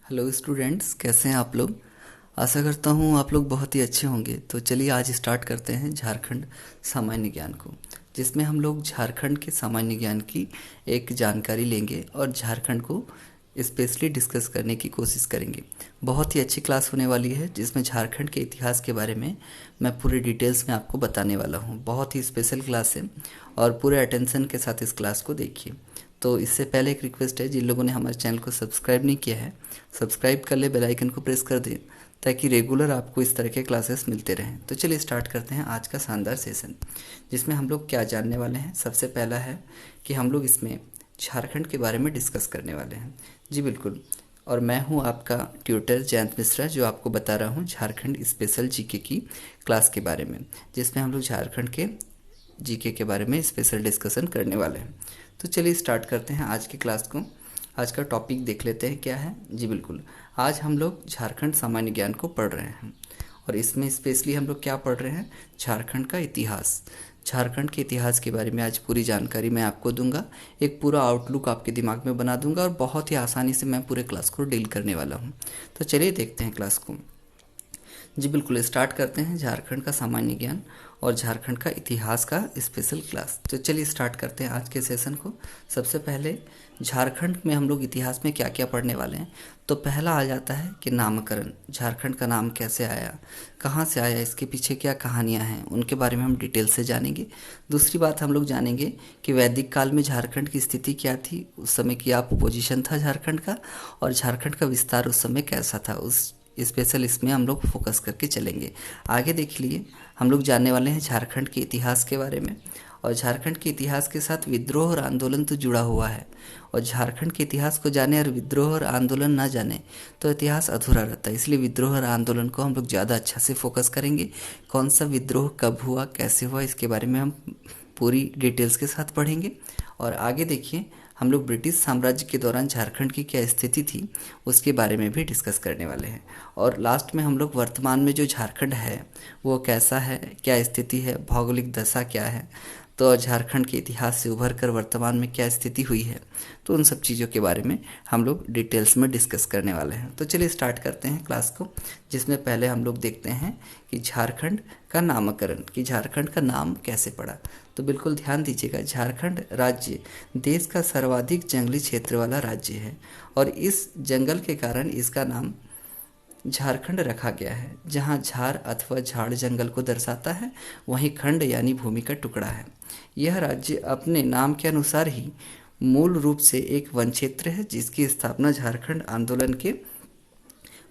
Hello students, कैसे हैं आप लोग। आशा करता हूँ आप लोग बहुत ही अच्छे होंगे। तो चलिए आज स्टार्ट करते हैं झारखंड सामान्य ज्ञान को, जिसमें हम लोग झारखंड के सामान्य ज्ञान की एक जानकारी लेंगे और झारखंड को स्पेशली डिस्कस करने की कोशिश करेंगे। बहुत ही अच्छी क्लास होने वाली है, जिसमें झारखंड के इतिहास के बारे में मैं पूरे डिटेल्स में आपको बताने वाला हूँ। बहुत ही स्पेशल क्लास है और पूरे अटेंशन के साथ इस क्लास को देखिए। तो इससे पहले एक रिक्वेस्ट है, जिन लोगों ने हमारे चैनल को सब्सक्राइब नहीं किया है, सब्सक्राइब कर ले, बेल आइकन को प्रेस कर दें ताकि रेगुलर आपको इस तरह के क्लासेस मिलते रहें। तो चलिए स्टार्ट करते हैं आज का शानदार सेशन, जिसमें हम लोग क्या जानने वाले हैं। सबसे पहला है कि हम लोग इसमें झारखंड के बारे में डिस्कस करने वाले हैं। जी बिल्कुल। और मैं हूं आपका ट्यूटर जयंत मिश्रा, जो आपको बता रहा हूं झारखंड स्पेशल जीके की क्लास के बारे में, जिसमें हम लोग झारखंड के जीके के बारे में स्पेशल डिस्कशन करने वाले हैं। तो चलिए स्टार्ट करते हैं आज की क्लास को। आज का टॉपिक देख लेते हैं क्या है। जी बिल्कुल, आज हम लोग झारखंड सामान्य ज्ञान को पढ़ रहे हैं और इसमें स्पेशली हम लोग क्या पढ़ रहे हैं, झारखंड का इतिहास। झारखंड के इतिहास के बारे में आज पूरी जानकारी मैं आपको दूंगा, एक पूरा आउटलुक आपके दिमाग में बना दूंगा और बहुत ही आसानी से मैं पूरे क्लास को डील करने वाला हूँ। तो चलिए देखते हैं क्लास को। जी बिल्कुल, स्टार्ट करते हैं झारखंड का सामान्य ज्ञान और झारखंड का इतिहास का स्पेशल क्लास। तो चलिए स्टार्ट करते हैं आज के सेशन को। सबसे पहले झारखंड में हम लोग इतिहास में क्या क्या पढ़ने वाले हैं। तो पहला आ जाता है कि नामकरण। झारखंड का नाम कैसे आया, कहाँ से आया, इसके पीछे क्या कहानियाँ हैं, उनके बारे में हम डिटेल से जानेंगे। दूसरी बात हम लोग जानेंगे कि वैदिक काल में झारखंड की स्थिति क्या थी, उस समय क्या पोजीशन था झारखंड का, और झारखंड का विस्तार उस समय कैसा था, उस स्पेशल इसमें हम लोग फोकस करके चलेंगे। आगे देख लिए, हम लोग जानने वाले हैं झारखंड के इतिहास के बारे में। और झारखंड के इतिहास के साथ विद्रोह और आंदोलन तो जुड़ा हुआ है, और झारखंड के इतिहास को जाने और विद्रोह और आंदोलन ना जाने तो इतिहास अधूरा रहता है। इसलिए विद्रोह और आंदोलन को हम लोग ज़्यादा अच्छा से फोकस करेंगे। कौन सा विद्रोह कब हुआ, कैसे हुआ, इसके बारे में हम पूरी डिटेल्स के साथ पढ़ेंगे। और आगे देखिए, हम लोग ब्रिटिश साम्राज्य के दौरान झारखंड की क्या स्थिति थी उसके बारे में भी डिस्कस करने वाले हैं। और लास्ट में हम लोग वर्तमान में जो झारखंड है वो कैसा है, क्या स्थिति है, भौगोलिक दशा क्या है, तो झारखंड के इतिहास से उभर कर वर्तमान में क्या स्थिति हुई है, तो उन सब चीज़ों के बारे में हम लोग डिटेल्स में डिस्कस करने वाले हैं। तो चलिए स्टार्ट करते हैं क्लास को, जिसमें पहले हम लोग देखते हैं कि झारखंड का नामकरण, कि झारखंड का नाम कैसे पड़ा। तो बिल्कुल ध्यान दीजिएगा, झारखंड राज्य देश का सर्वाधिक जंगली क्षेत्र वाला राज्य है और इस जंगल के कारण इसका नाम झारखंड रखा गया है। जहाँ झार अथवा झाड़ जंगल को दर्शाता है, वहीं खंड यानी भूमि का टुकड़ा है। यह राज्य अपने नाम के अनुसार ही मूल रूप से एक वन क्षेत्र है, जिसकी स्थापना झारखंड आंदोलन के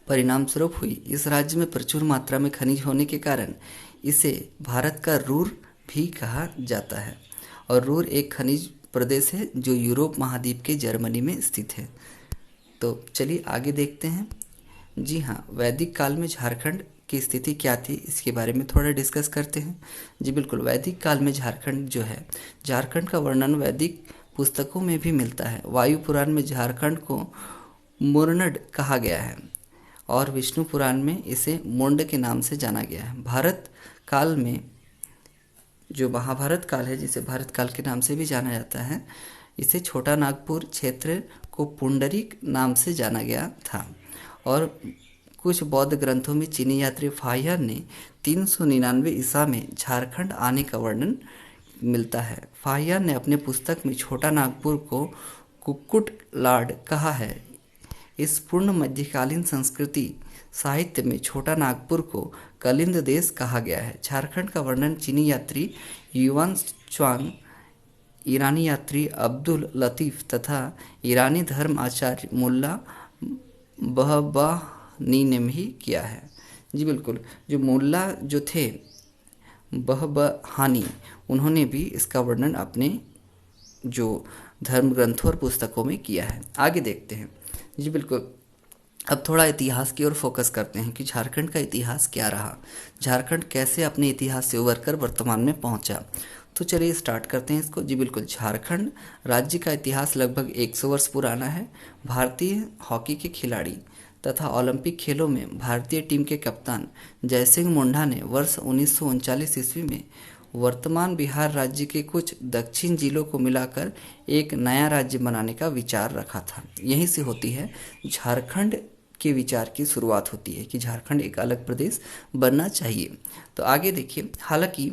परिणाम स्वरूप हुई। इस राज्य में प्रचुर मात्रा में खनिज होने के कारण इसे भारत का रूर भी कहा जाता है। और रूर एक खनिज प्रदेश है जो यूरोप महाद्वीप के जर्मनी में स्थित है। तो चलिए आगे देखते हैं। जी हाँ, वैदिक काल में झारखंड की स्थिति क्या थी, इसके बारे में थोड़ा डिस्कस करते हैं। जी बिल्कुल, वैदिक काल में झारखंड जो है, झारखंड का वर्णन वैदिक पुस्तकों में भी मिलता है। वायु पुराण में झारखंड को मुरनड कहा गया है और विष्णु पुराण में इसे मुंड के नाम से जाना गया है। भारत काल में जो महाभारत काल है, जिसे भारत काल के नाम से भी जाना जाता है, इसे छोटा नागपुर क्षेत्र को पुंडरीक नाम से जाना गया था। और कुछ बौद्ध ग्रंथों में चीनी यात्री फाहियान ने 399 ईसा में झारखंड आने का वर्णन मिलता है। फाहियान ने अपने पुस्तक में छोटा नागपुर को कुक्कुट लाड कहा है। इस पूर्ण मध्यकालीन संस्कृति साहित्य में छोटा नागपुर को कलिंद देश कहा गया है। झारखंड का वर्णन चीनी यात्री युवान च्वांग, ईरानी यात्री अब्दुल लतीफ़ तथा ईरानी धर्म आचार्य मुल्ला बहबानी ने भी किया है। जी बिल्कुल, जो मुल्ला जो थे बहबहानी, उन्होंने भी इसका वर्णन अपने जो धर्म ग्रंथों और पुस्तकों में किया है। आगे देखते हैं। जी बिल्कुल, अब थोड़ा इतिहास की ओर फोकस करते हैं कि झारखंड का इतिहास क्या रहा, झारखंड कैसे अपने इतिहास से उभर कर वर्तमान में पहुंचा। तो चलिए स्टार्ट करते हैं इसको। जी बिल्कुल, झारखंड राज्य का इतिहास लगभग 100 वर्ष पुराना है। भारतीय हॉकी के खिलाड़ी तथा ओलंपिक खेलों में भारतीय टीम के कप्तान जयसिंह मुंडा ने वर्ष 1939 ईस्वी में वर्तमान बिहार राज्य के कुछ दक्षिण जिलों को मिलाकर एक नया राज्य बनाने का विचार रखा था। यहीं से होती है झारखंड के विचार की शुरुआत होती है कि झारखंड एक अलग प्रदेश बनना चाहिए। तो आगे देखिए, हालांकि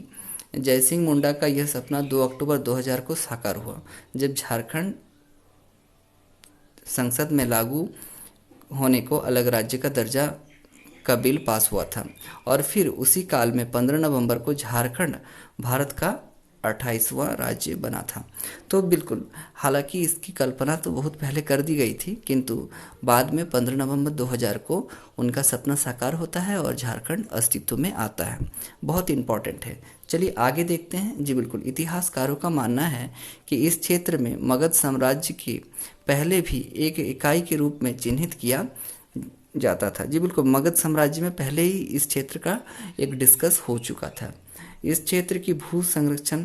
जयसिंह मुंडा का यह सपना 2 अक्टूबर 2000 को साकार हुआ, जब झारखंड संसद में लागू होने को अलग राज्य का दर्जा का बिल पास हुआ था, और फिर उसी काल में 15 नवंबर को झारखंड भारत का 28वां राज्य बना था। तो बिल्कुल, हालांकि इसकी कल्पना तो बहुत पहले कर दी गई थी, किंतु बाद में 15 नवंबर 2000 को उनका सपना साकार होता है और झारखंड अस्तित्व में आता है। बहुत इम्पॉर्टेंट है। चलिए आगे देखते हैं। जी बिल्कुल, इतिहासकारों का मानना है कि इस क्षेत्र में मगध साम्राज्य के पहले भी एक इकाई के रूप में चिन्हित किया जाता था। जी बिल्कुल, मगध साम्राज्य में पहले ही इस क्षेत्र का एक डिस्कस हो चुका था। इस क्षेत्र की भू संरक्षण,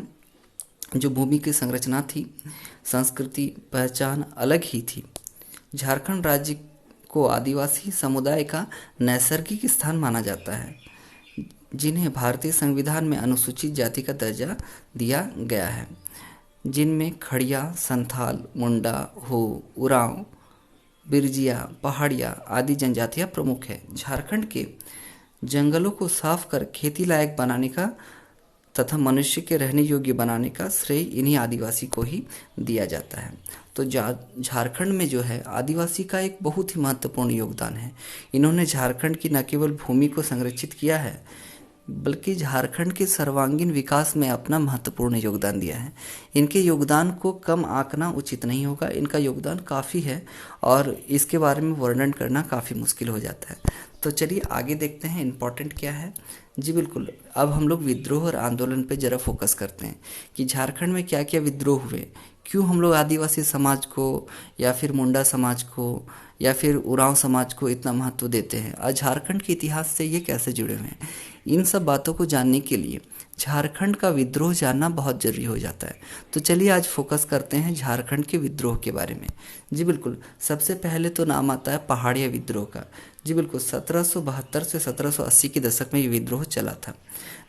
जो भूमि की संरचना थी, संस्कृति, पहचान अलग ही थी। झारखंड राज्य को आदिवासी समुदाय का नैसर्गिक स्थान माना जाता है, जिन्हें भारतीय संविधान में अनुसूचित जाति का दर्जा दिया गया है, जिनमें खड़िया, संथाल, मुंडा, हो, उरांव, बिरजिया, पहाड़िया आदि जनजातियां प्रमुख है। झारखंड के जंगलों को साफ कर खेती लायक बनाने का तथा मनुष्य के रहने योग्य बनाने का श्रेय इन्हीं आदिवासी को ही दिया जाता है। तो झारखंड में जो है आदिवासी का एक बहुत ही महत्वपूर्ण योगदान है। इन्होंने झारखंड की न केवल भूमि को संरक्षित किया है, बल्कि झारखंड के सर्वांगीण विकास में अपना महत्वपूर्ण योगदान दिया है। इनके योगदान को कम आंकना उचित नहीं होगा। इनका योगदान काफ़ी है और इसके बारे में वर्णन करना काफ़ी मुश्किल हो जाता है। तो चलिए आगे देखते हैं इम्पोर्टेंट क्या है। जी बिल्कुल, अब हम लोग विद्रोह और आंदोलन पे ज़रा फोकस करते हैं कि झारखंड में क्या क्या विद्रोह हुए, क्यों हम लोग आदिवासी समाज को या फिर मुंडा समाज को या फिर उरांव समाज को इतना महत्व देते हैं, और झारखंड के इतिहास से ये कैसे जुड़े हुए हैं। इन सब बातों को जानने के लिए झारखंड का विद्रोह जानना बहुत जरूरी हो जाता है। तो चलिए आज फोकस करते हैं झारखंड के विद्रोह के बारे में। जी बिल्कुल, सबसे पहले तो नाम आता है पहाड़िया विद्रोह का। जी बिल्कुल, 1772 से 1780 के दशक में ये विद्रोह चला था।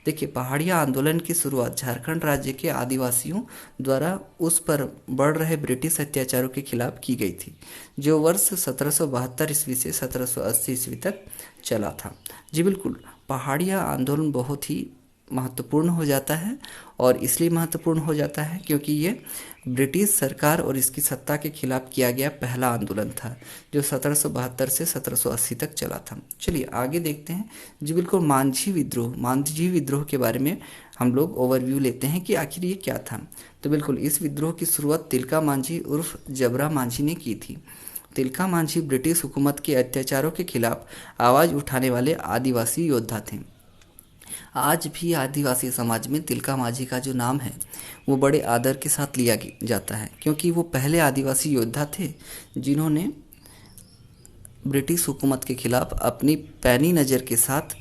देखिए, पहाड़िया आंदोलन की शुरुआत झारखंड राज्य के आदिवासियों द्वारा उस पर बढ़ रहे ब्रिटिश अत्याचारों के खिलाफ की गई थी, जो वर्ष 1772 ईस्वी से 1780 ईस्वी तक चला था। जी बिल्कुल, पहाड़िया आंदोलन बहुत ही महत्वपूर्ण हो जाता है, और इसलिए महत्वपूर्ण हो जाता है क्योंकि ये ब्रिटिश सरकार और इसकी सत्ता के खिलाफ किया गया पहला आंदोलन था, जो 1772 से 1780 तक चला था। चलिए आगे देखते हैं। जी बिल्कुल, मांझी विद्रोह के बारे में हम लोग ओवरव्यू लेते हैं कि आखिर ये क्या था। तो बिल्कुल, इस विद्रोह की शुरुआत तिलका मांझी उर्फ जबरा मांझी ने की थी। तिलका मांझी ब्रिटिश हुकूमत के अत्याचारों के खिलाफ आवाज़ उठाने वाले आदिवासी योद्धा थे। आज भी आदिवासी समाज में तिलका मांझी का जो नाम है वो बड़े आदर के साथ लिया जाता है, क्योंकि वो पहले आदिवासी योद्धा थे जिन्होंने ब्रिटिश हुकूमत के खिलाफ अपनी पैनी नज़र के साथ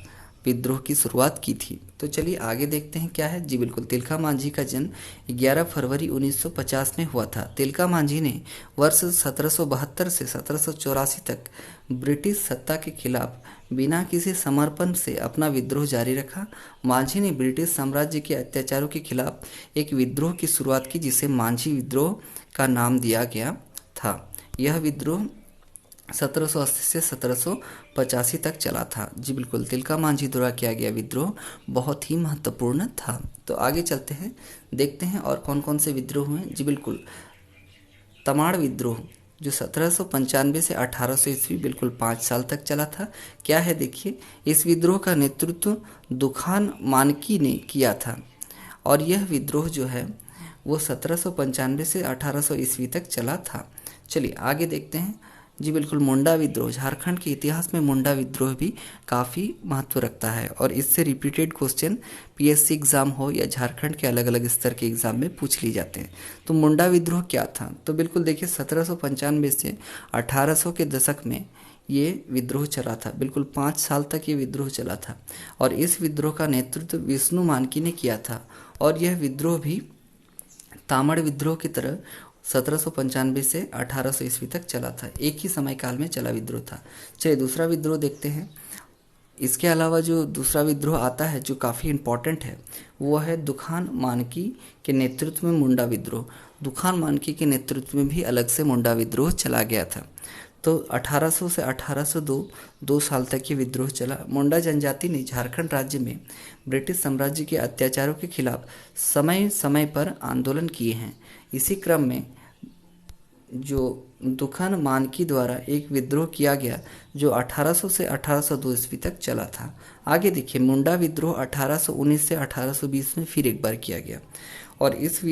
विद्रोह की शुरुआत की थी। तो चलिए आगे देखते हैं क्या है। जी बिल्कुल, तिलका मांझी का जन्म 11 फरवरी 1950 में हुआ था। तिलका मांझी ने वर्ष 1772 से 1784 तक ब्रिटिश सत्ता के खिलाफ बिना किसी समर्पण से अपना विद्रोह जारी रखा। मांझी ने ब्रिटिश साम्राज्य के अत्याचारों के खिलाफ एक विद्रोह की शुरुआत की, जिसे मांझी विद्रोह का नाम दिया गया था। यह विद्रोह 1780 से 1785 तक चला था। जी बिल्कुल, तिलका मांझी द्वारा किया गया विद्रोह बहुत ही महत्वपूर्ण था। तो आगे चलते हैं, देखते हैं और कौन कौन से विद्रोह हुए। जी बिल्कुल, तमाड़ विद्रोह जो 1795 से 1800 ईस्वी बिल्कुल 5 साल तक चला था। क्या है देखिए, इस विद्रोह का नेतृत्व दुखान मानकी ने किया था, और यह विद्रोह जो है वो 1795 से 1800 ईस्वी तक चला था। चलिए आगे देखते हैं। जी बिल्कुल, मुंडा विद्रोह, झारखंड के इतिहास में मुंडा विद्रोह भी काफ़ी महत्व रखता है, और इससे रिपीटेड क्वेश्चन पीएससी एग्ज़ाम हो या झारखंड के अलग अलग स्तर के एग्ज़ाम में पूछ ली जाते हैं। तो मुंडा विद्रोह क्या था? तो बिल्कुल देखिए, 1795 से 1800 के दशक में ये विद्रोह चला था। बिल्कुल 5 साल तक ये विद्रोह चला था, और इस विद्रोह का नेतृत्व विष्णु मानकी ने किया था। और यह विद्रोह भी तामड़ विद्रोह की तरह 1795 से 1800 ईस्वी तक चला था। एक ही समय काल में चला विद्रोह था। चलिए दूसरा विद्रोह देखते हैं। इसके अलावा जो दूसरा विद्रोह आता है जो काफ़ी इम्पॉर्टेंट है, वो है दुखान मानकी के नेतृत्व में मुंडा विद्रोह। दुखान मानकी के नेतृत्व में भी अलग से मुंडा विद्रोह चला गया था। तो 1800 से 1802 2 साल तक ये विद्रोह चला। मुंडा जनजाति ने झारखंड राज्य में ब्रिटिश साम्राज्य के अत्याचारों के खिलाफ समय समय पर आंदोलन किए हैं। इसी क्रम में जो दुखन मानकी द्वारा एक विद्रोह किया गया जो 1800 से 1802 ईस्वी तक चला था। आगे देखिए, मुंडा विद्रोह 1819 से 1820 में फिर एक बार किया गया और इस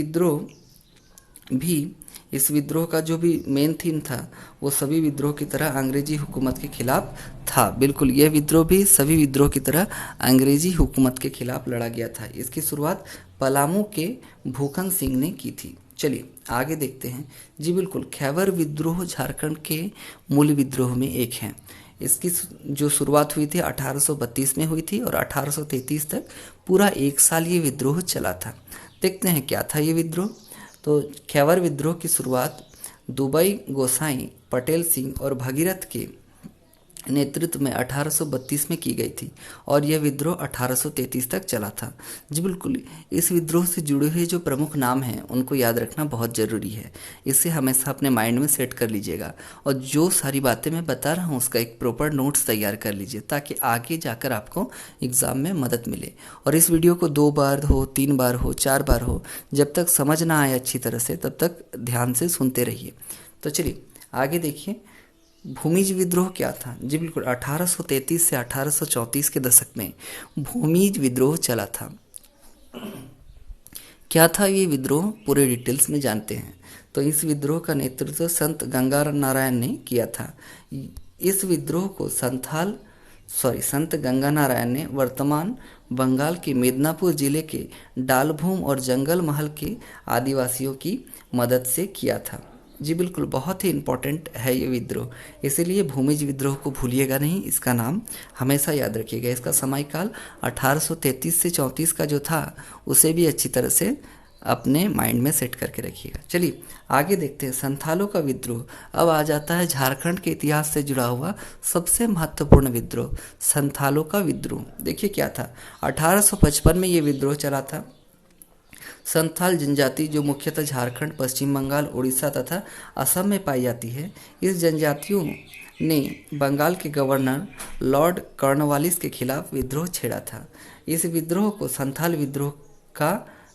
विद्रोह का जो भी मेन थीम था वो सभी विद्रोह की तरह अंग्रेजी हुकूमत के खिलाफ था। बिल्कुल, यह विद्रोह भी सभी विद्रोह की तरह अंग्रेजी हुकूमत के खिलाफ लड़ा गया था। इसकी शुरुआत पलामू के भूखन सिंह ने की थी। चलिए आगे देखते हैं। जी बिल्कुल, खैबर विद्रोह झारखंड के मूल विद्रोह में एक है। इसकी जो शुरुआत हुई थी 1832 में हुई थी और 1833 तक पूरा 1 साल ये विद्रोह चला था। देखते हैं क्या था ये विद्रोह। तो खैबर विद्रोह की शुरुआत दुबई गोसाई पटेल सिंह और भगीरथ के नेतृत्व में 1832 में की गई थी और यह विद्रोह 1833 तक चला था। जी बिल्कुल, इस विद्रोह से जुड़े हुए जो प्रमुख नाम हैं उनको याद रखना बहुत ज़रूरी है। इसे हमेशा अपने माइंड में सेट कर लीजिएगा और जो सारी बातें मैं बता रहा हूँ उसका एक प्रॉपर नोट्स तैयार कर लीजिए ताकि आगे जाकर आपको एग्ज़ाम में मदद मिले। और इस वीडियो को 2 बार हो, 3 बार हो, 4 बार हो, जब तक समझ ना आए अच्छी तरह से तब तक ध्यान से सुनते रहिए। तो चलिए आगे देखिए, भूमिज विद्रोह क्या था। जी बिल्कुल, 1833 से 1834 के दशक में भूमिज विद्रोह चला था। क्या था ये विद्रोह, पूरे डिटेल्स में जानते हैं। तो इस विद्रोह का नेतृत्व संत गंगा नारायण ने किया था। इस विद्रोह को संत गंगा नारायण ने वर्तमान बंगाल के मिदनापुर जिले के डालभूम और जंगल महल के आदिवासियों की मदद से किया था। जी बिल्कुल, बहुत ही इम्पोर्टेंट है ये विद्रोह, इसीलिए भूमिज विद्रोह को भूलिएगा नहीं, इसका नाम हमेशा याद रखिएगा। इसका समयकाल 1833 से 34 का जो था उसे भी अच्छी तरह से अपने माइंड में सेट करके रखिएगा। चलिए आगे देखते हैं, संथालों का विद्रोह। अब आ जाता है झारखंड के इतिहास से जुड़ा हुआ सबसे महत्वपूर्ण विद्रोह, संथालों का विद्रोह। देखिए क्या था, 1855 में ये विद्रोह चला था। संथाल जनजाति जो मुख्यतः झारखंड, पश्चिम बंगाल, उड़ीसा तथा असम में पाई जाती है, इस जनजातियों ने बंगाल के गवर्नर लॉर्ड कॉर्नवालिस के खिलाफ विद्रोह छेड़ा था। इस विद्रोह को संथाल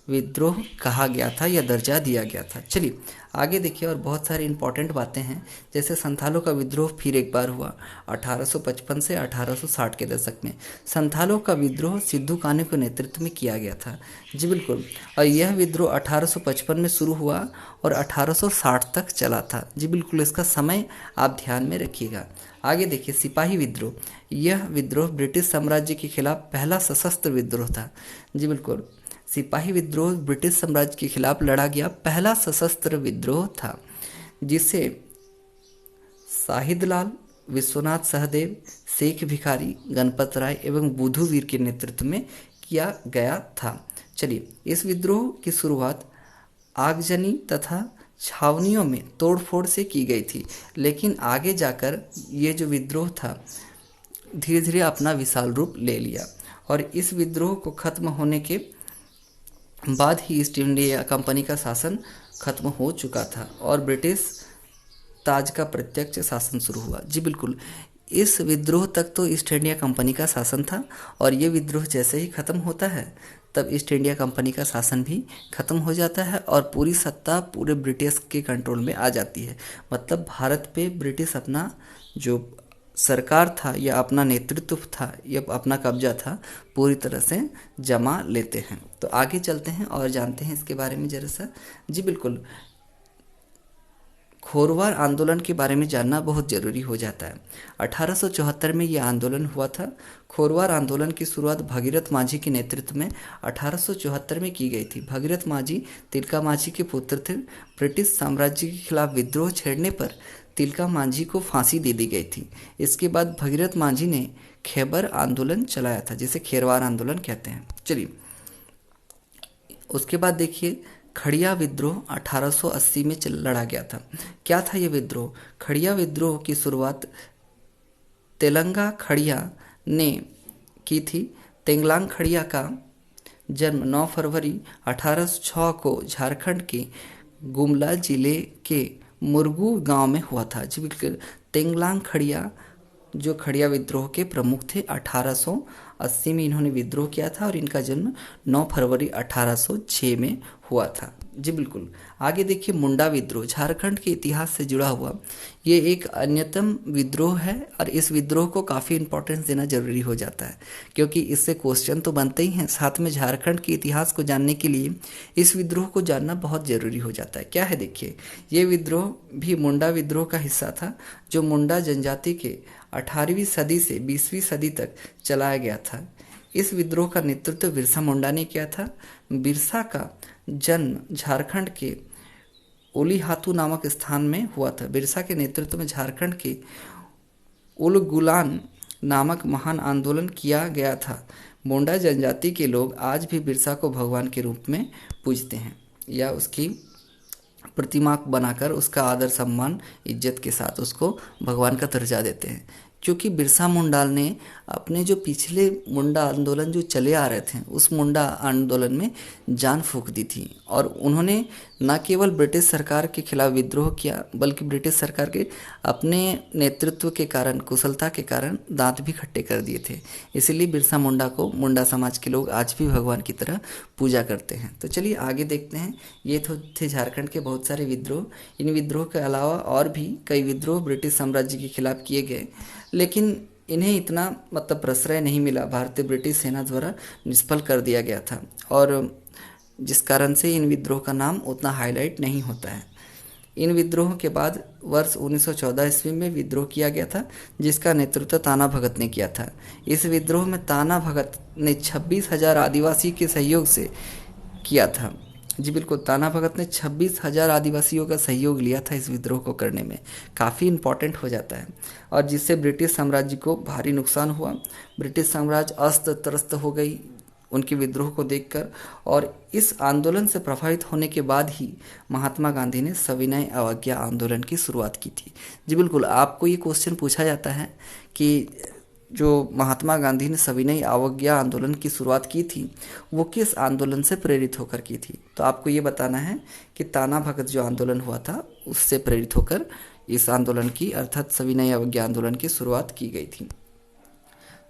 विद्रोह कहा गया था या दर्जा दिया गया था। चलिए आगे देखिए, और बहुत सारी इंपॉर्टेंट बातें हैं, जैसे संथालों का विद्रोह फिर एक बार हुआ 1855 से 1860 के दशक में। संथालों का विद्रोह सिद्धू कान्हू के नेतृत्व में किया गया था। जी बिल्कुल, और यह विद्रोह 1855 में शुरू हुआ और 1860 तक चला था। जी बिल्कुल, इसका समय आप ध्यान में रखिएगा। आगे देखिए, सिपाही विद्रोह। यह विद्रोह ब्रिटिश साम्राज्य के खिलाफ पहला सशस्त्र विद्रोह था। जी बिल्कुल, सिपाही विद्रोह ब्रिटिश साम्राज्य के खिलाफ लड़ा गया पहला सशस्त्र विद्रोह था, जिसे शाहिदलाल, विश्वनाथ सहदेव, शेख भिखारी, गणपत राय एवं बुधुवीर के नेतृत्व में किया गया था। चलिए, इस विद्रोह की शुरुआत आगजनी तथा छावनियों में तोड़फोड़ से की गई थी, लेकिन आगे जाकर ये जो विद्रोह था धीरे धीरे अपना विशाल रूप ले लिया और इस विद्रोह को खत्म होने के बाद ही ईस्ट इंडिया कंपनी का शासन खत्म हो चुका था और ब्रिटिश ताज का प्रत्यक्ष शासन शुरू हुआ। जी बिल्कुल, इस विद्रोह तक तो ईस्ट इंडिया कंपनी का शासन था और ये विद्रोह जैसे ही खत्म होता है तब ईस्ट इंडिया कंपनी का शासन भी खत्म हो जाता है और पूरी सत्ता पूरे ब्रिटिश के कंट्रोल में आ जाती है। मतलब भारत पे ब्रिटिश अपना जो सरकार था या अपना नेतृत्व था या अपना कब्जा था पूरी तरह से जमा लेते हैं। तो आगे चलते हैं और जानते हैं इसके बारे में जरा सा। जी बिल्कुल, खोरवार आंदोलन के बारे में जानना बहुत ज़रूरी हो जाता है। 1874 में यह आंदोलन हुआ था। खोरवार आंदोलन की शुरुआत भगीरथ माझी के नेतृत्व में 1874 में की गई थी। भगीरथ माझी तिलका माझी के पुत्र थे। ब्रिटिश साम्राज्य के खिलाफ विद्रोह छेड़ने पर तिलका माझी को फांसी दे दी गई थी। इसके बाद भगीरथ माझी ने खैबर आंदोलन चलाया था, जिसे खेरवार आंदोलन कहते हैं। चलिए उसके बाद देखिए, खड़िया विद्रोह 1880 में लड़ा गया था। क्या था ये विद्रोह? खड़िया विद्रोह की शुरुआत तेलंगा खड़िया ने की थी। तेंगलांग खड़िया का जन्म 9 फरवरी 1806 को झारखंड के गुमला जिले के मुरगू गांव में हुआ था। जी बिल्कुल, तेंगलांग खड़िया जो खड़िया विद्रोह के प्रमुख थे, 1880 में इन्होंने विद्रोह किया था और इनका जन्म 9 फरवरी 1806 में हुआ था। जी बिल्कुल। आगे देखिए, मुंडा विद्रोह झारखंड के इतिहास से जुड़ा हुआ ये एक अन्यतम विद्रोह है और इस विद्रोह को काफ़ी इंपॉर्टेंस देना जरूरी हो जाता है, क्योंकि इससे क्वेश्चन तो बनते ही हैं, साथ में झारखंड के इतिहास को जानने के लिए इस विद्रोह को जानना बहुत जरूरी हो जाता है। क्या है देखिए, ये विद्रोह भी मुंडा विद्रोह का हिस्सा था, जो मुंडा जनजाति के 18वीं सदी से 20वीं सदी तक चलाया गया था। इस विद्रोह का नेतृत्व बिरसा मुंडा ने किया था। बिरसा का जन्म झारखंड के ओलीहातू नामक स्थान में हुआ था। बिरसा के नेतृत्व में झारखंड के उलगुलान नामक महान आंदोलन किया गया था। मुंडा जनजाति के लोग आज भी बिरसा को भगवान के रूप में पूजते हैं या उसकी प्रतिमा बनाकर उसका आदर सम्मान इज्जत के साथ उसको भगवान का दर्जा देते हैं, क्योंकि बिरसा मुंडा ने अपने जो पिछले मुंडा आंदोलन जो चले आ रहे थे उस मुंडा आंदोलन में जान फूंक दी थी और उन्होंने न केवल ब्रिटिश सरकार के खिलाफ विद्रोह किया, बल्कि ब्रिटिश सरकार के अपने नेतृत्व के कारण, कुशलता के कारण दांत भी खट्टे कर दिए थे। इसीलिए बिरसा मुंडा को मुंडा समाज के लोग आज भी भगवान की तरह पूजा करते हैं। तो चलिए आगे देखते हैं। ये तो थे झारखंड के बहुत सारे विद्रोह। इन विद्रोह के अलावा और भी कई विद्रोह ब्रिटिश साम्राज्य के खिलाफ किए गए, लेकिन इन्हें इतना मतलब प्रश्रय नहीं मिला, भारतीय ब्रिटिश सेना द्वारा निष्फल कर दिया गया था और जिस कारण से इन विद्रोह का नाम उतना हाईलाइट नहीं होता है। इन विद्रोह के बाद वर्ष 1914 ईस्वी में विद्रोह किया गया था, जिसका नेतृत्व ताना भगत ने किया था। इस विद्रोह में ताना भगत ने 26,000 आदिवासी के सहयोग से किया था। जी बिल्कुल, ताना भगत ने 26,000 आदिवासियों का सहयोग लिया था इस विद्रोह को करने में। काफ़ी इम्पोर्टेंट हो जाता है और जिससे ब्रिटिश साम्राज्य को भारी नुकसान हुआ। ब्रिटिश साम्राज्य अस्त त्रस्त हो गई उनके विद्रोह को देखकर, और इस आंदोलन से प्रभावित होने के बाद ही महात्मा गांधी ने सविनय अवज्ञा आंदोलन की शुरुआत की थी। जी बिल्कुल, आपको ये क्वेश्चन पूछा जाता है कि जो महात्मा गांधी ने सविनय अवज्ञा आंदोलन की शुरुआत की थी वो किस आंदोलन से प्रेरित होकर की थी, तो आपको ये बताना है कि ताना भगत जो आंदोलन हुआ था उससे प्रेरित होकर इस आंदोलन की अर्थात सविनय अवज्ञा आंदोलन की शुरुआत की गई थी।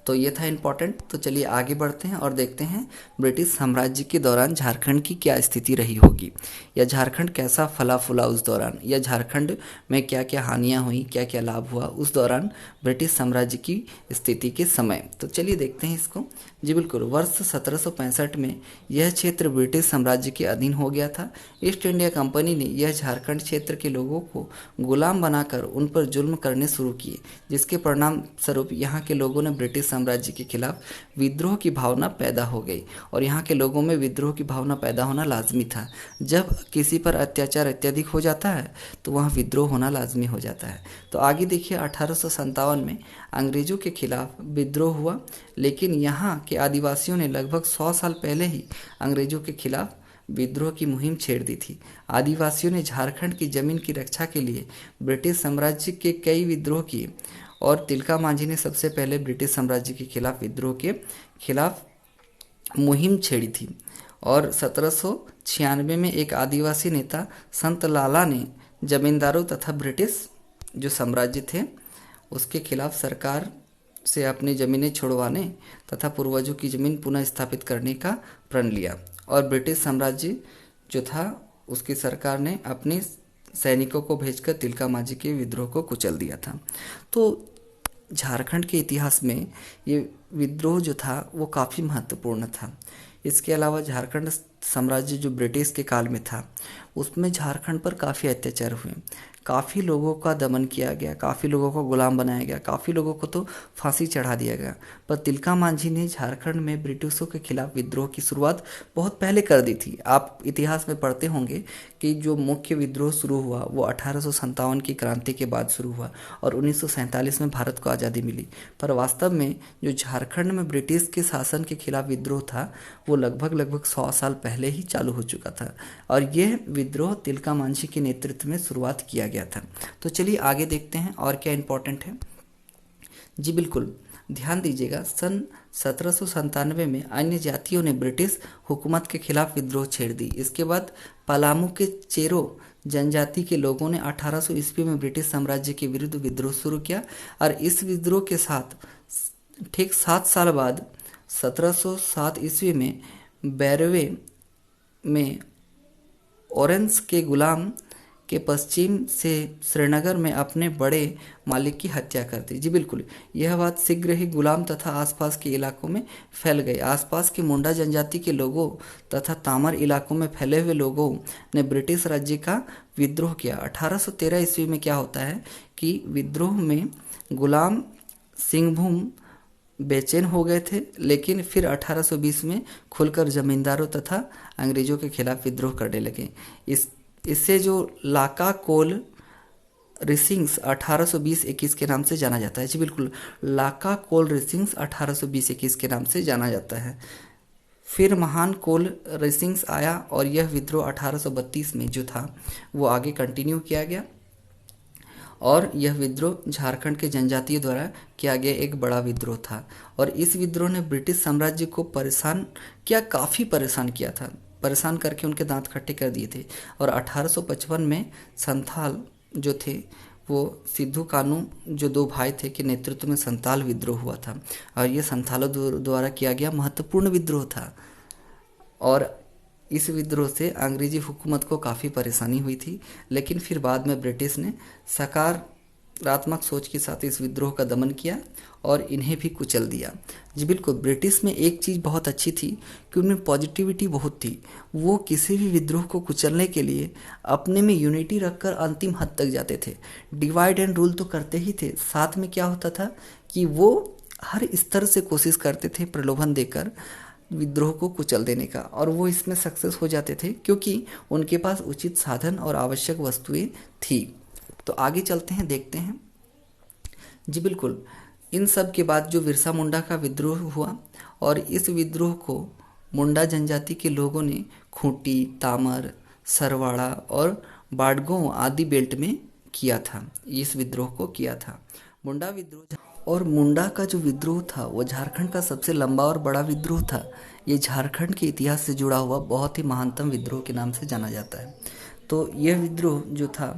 तो ये था इम्पोर्टेंट। तो चलिए आगे बढ़ते हैं और देखते हैं ब्रिटिश साम्राज्य के दौरान झारखंड की क्या स्थिति रही होगी, या झारखंड कैसा फला फूला उस दौरान, या झारखंड में क्या क्या हानियां हुई, क्या क्या लाभ हुआ उस दौरान ब्रिटिश साम्राज्य की स्थिति के समय। तो चलिए देखते हैं इसको। जी बिल्कुल, वर्ष 1765 में यह क्षेत्र ब्रिटिश साम्राज्य के अधीन हो गया था। ईस्ट इंडिया कंपनी ने यह झारखंड क्षेत्र के लोगों को गुलाम बनाकर उन पर जुल्म करने शुरू किए, जिसके परिणाम स्वरूप यहाँ के लोगों ने ब्रिटिश साम्राज्य के खिलाफ विद्रोह की भावना पैदा हो गई। और यहाँ के लोगों में विद्रोह की भावना पैदा होना लाजमी था। जब किसी पर अत्याचार अत्यधिक हो जाता है तो वहाँ विद्रोह होना लाजमी हो जाता है। तो आगे देखिए, 1857 में अंग्रेजों के खिलाफ विद्रोह हुआ, लेकिन यहाँ के आदिवासियों ने लगभग 100 साल पहले ही अंग्रेजों के खिलाफ विद्रोह की मुहिम छेड़ दी थी। आदिवासियों ने झारखंड की जमीन की रक्षा के लिए ब्रिटिश साम्राज्य के कई विद्रोह किए और तिलका मांझी ने सबसे पहले ब्रिटिश साम्राज्य के खिलाफ विद्रोह के खिलाफ मुहिम छेड़ी थी। और 1796 में एक आदिवासी नेता संत लाला ने जमींदारों तथा ब्रिटिश जो साम्राज्य थे उसके खिलाफ सरकार से अपनी ज़मीनें छुड़वाने तथा पूर्वजों की ज़मीन पुनः स्थापित करने का प्रण लिया, और ब्रिटिश साम्राज्य जो था उसकी सरकार ने अपने सैनिकों को भेजकर तिलका मांझी के विद्रोह को कुचल दिया था। तो झारखंड के इतिहास में ये विद्रोह जो था वो काफ़ी महत्वपूर्ण था। इसके अलावा झारखंड साम्राज्य जो ब्रिटिश के काल में था उसमें झारखंड पर काफ़ी अत्याचार हुए, काफ़ी लोगों का दमन किया गया, काफ़ी लोगों को गुलाम बनाया गया, काफ़ी लोगों को तो फांसी चढ़ा दिया गया। पर तिलका मांझी ने झारखंड में ब्रिटिशों के खिलाफ विद्रोह की शुरुआत बहुत पहले कर दी थी। आप इतिहास में पढ़ते होंगे कि जो मुख्य विद्रोह शुरू हुआ वो 1857 की क्रांति के बाद शुरू हुआ और 1947 में भारत को आज़ादी मिली। पर वास्तव में जो झारखंड में ब्रिटिश के शासन के खिलाफ विद्रोह था वो लगभग 100 साल पहले ही चालू हो चुका था, और यह विद्रोह तिलका मांझी के नेतृत्व में शुरुआत किया गया था। तो चलिए आगे देखते हैं और क्या इंपॉर्टेंट है। जी बिल्कुल, ध्यान दीजिएगा, सन 1797 में अन्य जातियों ने ब्रिटिश हुकूमत के खिलाफ विद्रोह छेड़ दी। इसके बाद पलामू के चेरो जनजाति के लोगों ने 1800 ईस्वी में ब्रिटिश साम्राज्य के विरुद्ध विद्रोह शुरू किया और इस विद्रोह के साथ ठीक 7 साल बाद 1707 ईस्वी में बैरवे में ऑरेंज के गुलाम के पश्चिम से श्रीनगर में अपने बड़े मालिक की हत्या कर दी। जी बिल्कुल, यह बात शीघ्र ही गुलाम तथा आसपास के इलाकों में फैल गई। आसपास के मुंडा जनजाति के लोगों तथा तामर इलाकों में फैले हुए लोगों ने ब्रिटिश राज्य का विद्रोह किया। 1813 ईस्वी में क्या होता है कि विद्रोह में गुलाम सिंहभूम बेचैन हो गए थे, लेकिन फिर 1820 में खुलकर जमींदारों तथा अंग्रेजों के खिलाफ विद्रोह करने लगे। इससे जो लाका कोल रिसिंग्स 1820-21 के नाम से जाना जाता है। जी बिल्कुल, लाका कोल रिसिंग्स 1820-21 के नाम से जाना जाता है। फिर महान कोल रिसिंग्स आया और यह विद्रोह 1832 में जो था वो आगे कंटिन्यू किया गया और यह विद्रोह झारखंड के जनजातियों द्वारा किया गया एक बड़ा विद्रोह था और इस विद्रोह ने ब्रिटिश साम्राज्य को काफ़ी परेशान किया था, परेशान करके उनके दांत खट्टे कर दिए थे। और 1855 में संथाल जो थे वो सिद्धू कानू जो 2 भाई थे के नेतृत्व में संथाल विद्रोह हुआ था और ये संथालों द्वारा किया गया महत्वपूर्ण विद्रोह था और इस विद्रोह से अंग्रेजी हुकूमत को काफ़ी परेशानी हुई थी। लेकिन फिर बाद में ब्रिटिश ने सकारात्मक सोच के साथ इस विद्रोह का दमन किया और इन्हें भी कुचल दिया। जी बिल्कुल, ब्रिटिश में एक चीज़ बहुत अच्छी थी कि उनमें पॉजिटिविटी बहुत थी। वो किसी भी विद्रोह को कुचलने के लिए अपने में यूनिटी रखकर अंतिम हद तक जाते थे। डिवाइड एंड रूल तो करते ही थे, साथ में क्या होता था कि वो हर स्तर से कोशिश करते थे प्रलोभन देकर विद्रोह को कुचल देने का और वो इसमें सक्सेस हो जाते थे क्योंकि उनके पास उचित साधन और आवश्यक वस्तुएं थी। तो आगे चलते हैं, देखते हैं। जी बिल्कुल, इन सब के बाद जो बिरसा मुंडा का विद्रोह हुआ और इस विद्रोह को मुंडा जनजाति के लोगों ने खूंटी, तामर, सरवाड़ा और बाड़गांव आदि बेल्ट में किया था। इस विद्रोह को किया था मुंडा विद्रोह। और मुंडा का जो विद्रोह था वो झारखंड का सबसे लंबा और बड़ा विद्रोह था। ये झारखंड के इतिहास से जुड़ा हुआ बहुत ही महानतम विद्रोह के नाम से जाना जाता है। तो यह विद्रोह जो था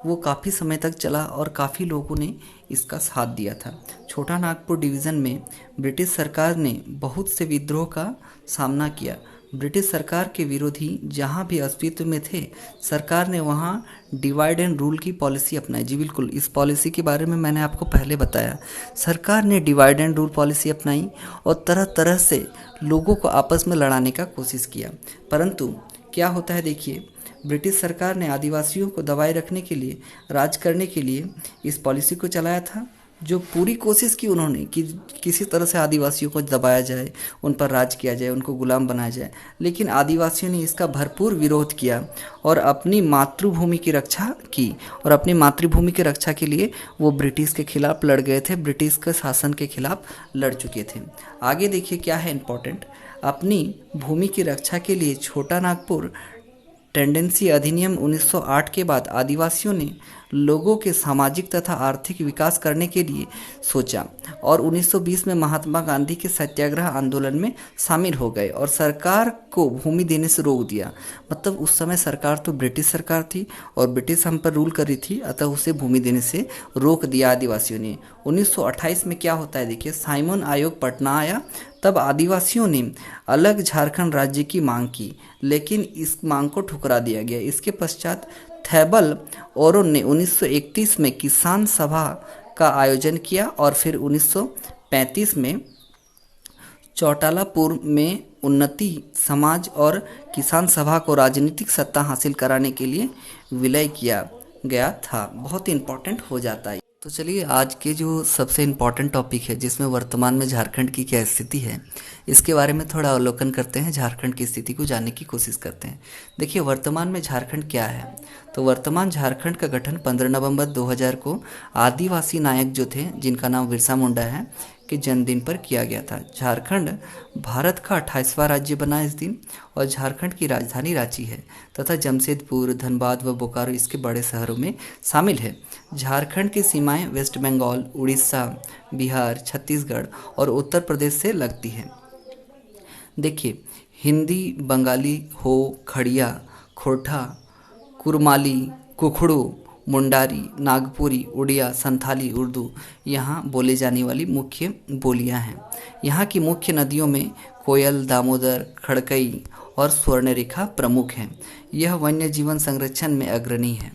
वो काफ़ी समय तक चला और काफ़ी लोगों ने इसका साथ दिया था। छोटा नागपुर डिवीज़न में ब्रिटिश सरकार ने बहुत से विद्रोह का सामना किया। ब्रिटिश सरकार के विरोधी जहां भी अस्तित्व में थे, सरकार ने वहां डिवाइड एंड रूल की पॉलिसी अपनाई। जी बिल्कुल, इस पॉलिसी के बारे में मैंने आपको पहले बताया। सरकार ने डिवाइड एंड रूल पॉलिसी अपनाई और तरह तरह से लोगों को आपस में लड़ाने का कोशिश किया। परंतु क्या होता है, देखिए, ब्रिटिश सरकार ने आदिवासियों को दबाए रखने के लिए, राज करने के लिए इस पॉलिसी को चलाया था। जो पूरी कोशिश की उन्होंने कि किसी तरह से आदिवासियों को दबाया जाए, उन पर राज किया जाए, उनको गुलाम बनाया जाए, लेकिन आदिवासियों ने इसका भरपूर विरोध किया और अपनी मातृभूमि की रक्षा की। और अपनी मातृभूमि की रक्षा के लिए वो ब्रिटिश के खिलाफ लड़ गए थे, ब्रिटिश के शासन के खिलाफ लड़ चुके थे। आगे देखिए क्या है इम्पोर्टेंट। अपनी भूमि की रक्षा के लिए छोटा नागपुर टेंडेंसी अधिनियम 1908 के बाद आदिवासियों ने लोगों के सामाजिक तथा आर्थिक विकास करने के लिए सोचा और 1920 में महात्मा गांधी के सत्याग्रह आंदोलन में शामिल हो गए और सरकार को भूमि देने से रोक दिया। मतलब उस समय सरकार तो ब्रिटिश सरकार थी और ब्रिटिश हम पर रूल कर रही थी, अतः उसे भूमि देने से रोक दिया आदिवासियों ने। 1928 में क्या होता है, देखिए, साइमन आयोग पटना आया। तब आदिवासियों ने अलग झारखंड राज्य की मांग की, लेकिन इस मांग को ठुकरा दिया गया। इसके पश्चात थैबल औरों ने 1931 में किसान सभा का आयोजन किया और फिर 1935 में चौटालापुर में उन्नति समाज और किसान सभा को राजनीतिक सत्ता हासिल कराने के लिए विलय किया गया था। बहुत ही इम्पोर्टेंट हो जाता है। तो चलिए आज के जो सबसे इम्पॉर्टेंट टॉपिक है, जिसमें वर्तमान में झारखंड की क्या स्थिति है, इसके बारे में थोड़ा अवलोकन करते हैं, झारखंड की स्थिति को जानने की कोशिश करते हैं। देखिए वर्तमान में झारखंड क्या है। तो वर्तमान झारखंड का गठन 15 नवंबर 2000 को आदिवासी नायक जो थे, जिनका नाम बिरसा मुंडा है, के जन्मदिन पर किया गया था। झारखंड भारत का 28वां राज्य बना इस दिन और झारखंड की राजधानी रांची है तथा जमशेदपुर, धनबाद व बोकारो इसके बड़े शहरों में शामिल है। झारखंड की सीमाएं वेस्ट बंगाल, उड़ीसा, बिहार, छत्तीसगढ़ और उत्तर प्रदेश से लगती हैं। देखिए हिंदी, बंगाली हो, खड़िया, खोरठा, कुरमाली, कुखड़ू, मुंडारी, नागपुरी, उड़िया, संथाली, उर्दू यहाँ बोले जाने वाली मुख्य बोलियाँ हैं। यहाँ की मुख्य नदियों में कोयल, दामोदर, खड़कई और स्वर्णरेखा प्रमुख हैं। यह वन्य जीवन संरक्षण में अग्रणी है।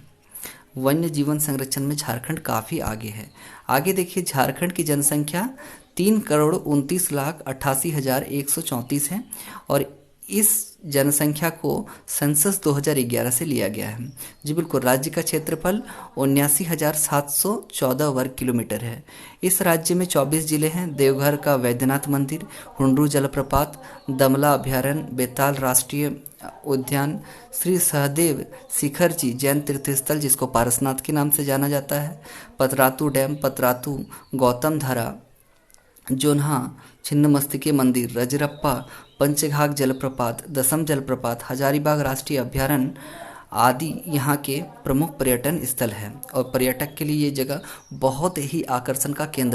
वन्य जीवन संरक्षण में झारखंड काफ़ी आगे है। आगे देखिए, झारखंड की जनसंख्या 3,29,88,134 है और इस जनसंख्या को सेंसस 2011 से लिया गया है। जी बिल्कुल। राज्य का क्षेत्रफल 79,714 वर्ग किलोमीटर है। इस राज्य में 24 जिले हैं। देवघर का वैद्यनाथ मंदिर, हुंडरू जलप्रपात, दमला अभयारण्य, बेताल राष्ट्रीय उद्यान, श्री सहदेव शिखर जी जैन तीर्थस्थल जिसको पारसनाथ के नाम से जाना जाता है, पतरातू डैम, पतरातू, गौतम धारा, जोन्हा, छिन्नमस्तिके मंदिर, रजरप्पा, पंचघाघ जलप्रपात, दसम जलप्रपात, हजारीबाग राष्ट्रीय अभयारण्य आदि यहाँ के प्रमुख पर्यटन स्थल हैं और पर्यटक के लिए ये जगह बहुत ही आकर्षण का केंद्र